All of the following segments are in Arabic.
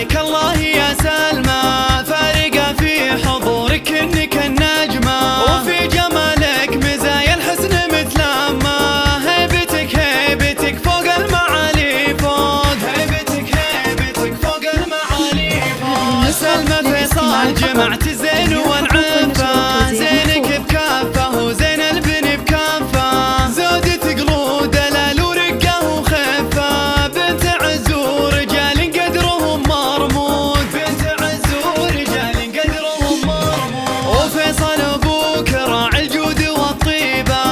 تبارك الله يا سلمى، فارقة في حضورك انك النجمة، وفي جمالك مزايا الحسن متلامة. هيبتك فوق المعالي فوق، هيبتك فوق المعالي فوق. سلمى فيصل جمعت الزين والعفة، زينك بكافة وزين البن بكافة، زودت قلود دلال ورقة وخفة، بنت عز ورجال قدرهم مرمود، بنت عز ورجال قدرهم مرمود. وفيصل ابوك راعي الجود والطيبة،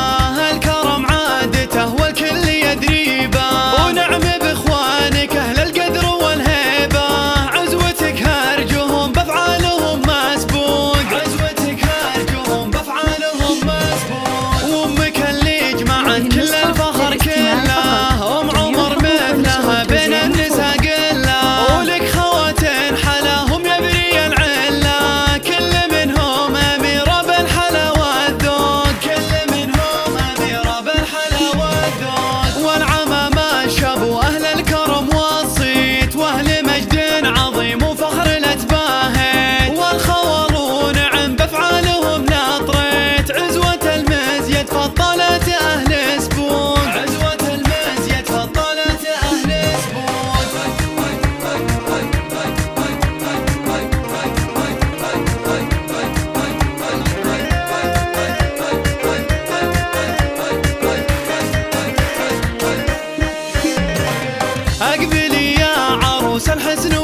الكرم عادته والكل يدريبه، ونعم باخوانك اهل القدر والهيبة، عزوتك هرجهم بافعالهم مسبوق، عزوتك هرجهم بافعالهم مسبوق. وامك اللي جمعت كل الفخر كله، ام عمر مثلها بين النساء قله، ولك خواتين حلاهم يبري العله، كل منهم اميره بالحلا والذوق، كل منهم اميره بالحلا والذوق. والعمام الشاب واهل الكرم والصيت، واهل مجد عظيم وفخر الاتباهيت، والخور ونعم بافعالهم نطريت، عزوة المزيد فضلت اهل سبوق، عزوة المزيد فضلت اهل سبوق. اقبلي يا عروس الحسن